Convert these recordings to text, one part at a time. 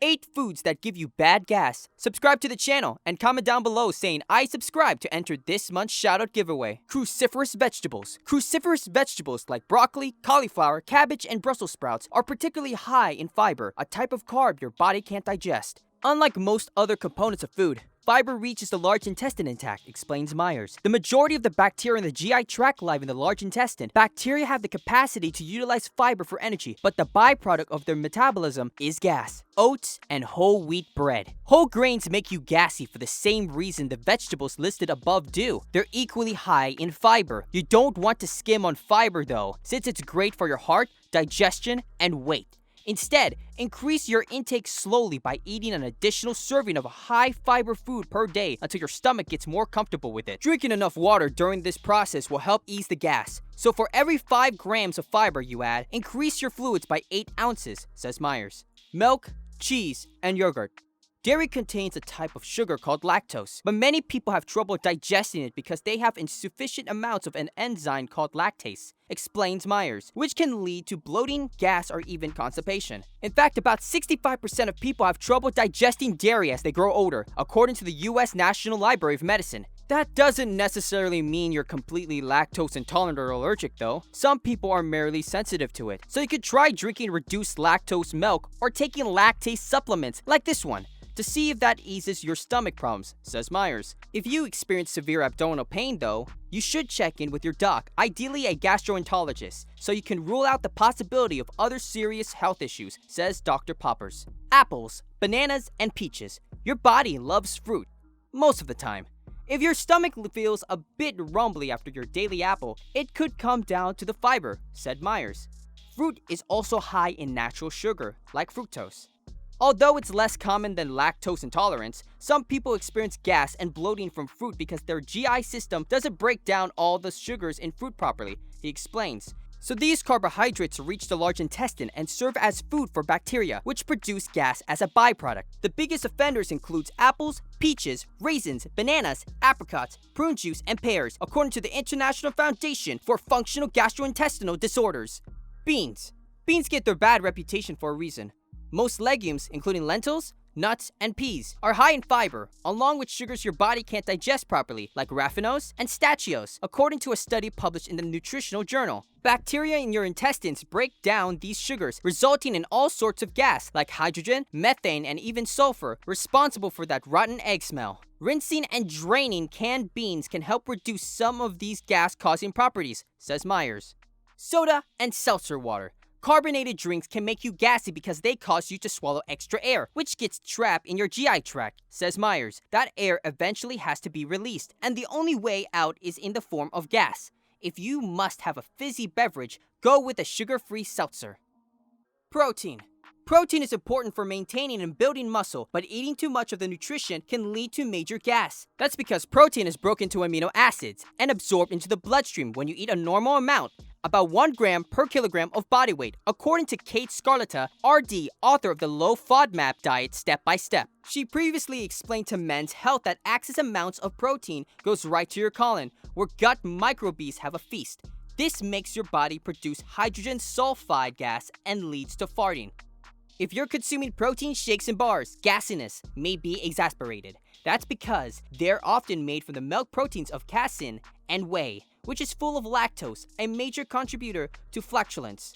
8 foods that give you bad gas. Subscribe to the channel and comment down below saying I subscribe to enter this month's shoutout giveaway. Cruciferous vegetables. Cruciferous vegetables like broccoli, cauliflower, cabbage, and Brussels sprouts are particularly high in fiber, a type of carb your body can't digest. Unlike most other components of food, fiber reaches the large intestine intact, explains Myers. The majority of the bacteria in the GI tract live in the large intestine. Bacteria have the capacity to utilize fiber for energy, but the byproduct of their metabolism is gas. Oats and whole wheat bread. Whole grains make you gassy for the same reason the vegetables listed above do. They're equally high in fiber. You don't want to skim on fiber though, since it's great for your heart, digestion, and weight. Instead, increase your intake slowly by eating an additional serving of a high-fiber food per day until your stomach gets more comfortable with it. Drinking enough water during this process will help ease the gas. So for every 5 grams of fiber you add, increase your fluids by 8 ounces, says Myers. Milk, cheese, and yogurt. Dairy contains a type of sugar called lactose, but many people have trouble digesting it because they have insufficient amounts of an enzyme called lactase, explains Myers, which can lead to bloating, gas, or even constipation. In fact, about 65% of people have trouble digesting dairy as they grow older, according to the US National Library of Medicine. That doesn't necessarily mean you're completely lactose intolerant or allergic though. Some people are merely sensitive to it. So you could try drinking reduced lactose milk or taking lactase supplements like this one to see if that eases your stomach problems, says Myers. If you experience severe abdominal pain though, you should check in with your doc, ideally a gastroenterologist, so you can rule out the possibility of other serious health issues, says Dr. Poppers. Apples, bananas, and peaches. Your body loves fruit, most of the time. If your stomach feels a bit rumbly after your daily apple, it could come down to the fiber, said Myers. Fruit is also high in natural sugar, like fructose. Although it's less common than lactose intolerance, some people experience gas and bloating from fruit because their GI system doesn't break down all the sugars in fruit properly, he explains. So these carbohydrates reach the large intestine and serve as food for bacteria, which produce gas as a byproduct. The biggest offenders includes apples, peaches, raisins, bananas, apricots, prune juice, and pears, according to the International Foundation for Functional Gastrointestinal Disorders. Beans. Beans get their bad reputation for a reason. Most legumes, including lentils, nuts, and peas, are high in fiber, along with sugars your body can't digest properly, like raffinose and stachyose, according to a study published in the Nutritional Journal. Bacteria in your intestines break down these sugars, resulting in all sorts of gas, like hydrogen, methane, and even sulfur, responsible for that rotten egg smell. Rinsing and draining canned beans can help reduce some of these gas-causing properties, says Myers. Soda and seltzer water. Carbonated drinks can make you gassy because they cause you to swallow extra air, which gets trapped in your GI tract, says Myers. That air eventually has to be released, and the only way out is in the form of gas. If you must have a fizzy beverage, go with a sugar-free seltzer. Protein. Protein is important for maintaining and building muscle, but eating too much of the nutrition can lead to major gas. That's because protein is broken into amino acids and absorbed into the bloodstream when you eat a normal amount, about 1 gram per kilogram of body weight, according to Kate Scarletta, RD, author of the Low FODMAP diet step by step. She previously explained to Men's Health that excess amounts of protein goes right to your colon, where gut microbes have a feast. This makes your body produce hydrogen sulfide gas and leads to farting. If you're consuming protein shakes and bars, gasiness may be exacerbated. That's because they're often made from the milk proteins of casein and whey, which is full of lactose, a major contributor to flatulence.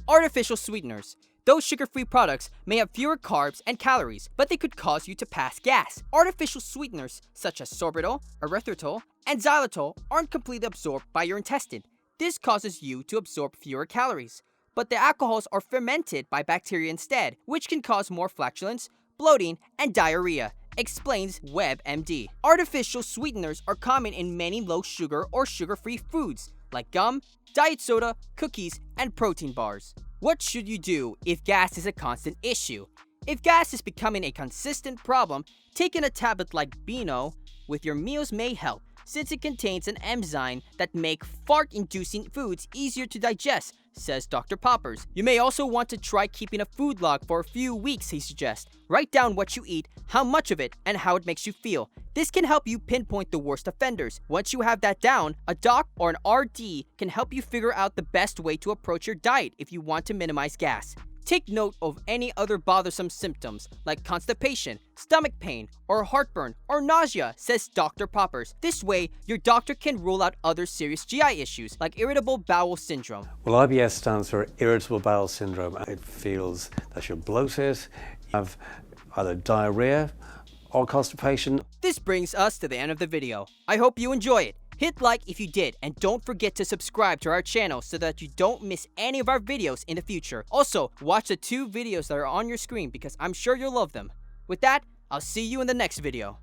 Artificial sweeteners. Those sugar-free products may have fewer carbs and calories, but they could cause you to pass gas. Artificial sweeteners such as sorbitol, erythritol, and xylitol aren't completely absorbed by your intestine. This causes you to absorb fewer calories. But the alcohols are fermented by bacteria instead, which can cause more flatulence, bloating, and diarrhea, explains WebMD. Artificial sweeteners are common in many low-sugar or sugar-free foods, like gum, diet soda, cookies, and protein bars. What should you do if gas is a constant issue? If gas is becoming a consistent problem, taking a tablet like Beano with your meals may help, since it contains an enzyme that make fart-inducing foods easier to digest, says Dr. Poppers. You may also want to try keeping a food log for a few weeks, he suggests. Write down what you eat, how much of it, and how it makes you feel. This can help you pinpoint the worst offenders. Once you have that down, a doc or an RD can help you figure out the best way to approach your diet if you want to minimize gas. Take note of any other bothersome symptoms like constipation, stomach pain, or heartburn, or nausea, says Dr. Poppers. This way, your doctor can rule out other serious GI issues like irritable bowel syndrome. Well, IBS stands for irritable bowel syndrome. It feels that you're bloated, you have either diarrhea or constipation. This brings us to the end of the video. I hope you enjoy it. Hit like if you did, and don't forget to subscribe to our channel so that you don't miss any of our videos in the future. Also, watch the 2 videos that are on your screen because I'm sure you'll love them. With that, I'll see you in the next video.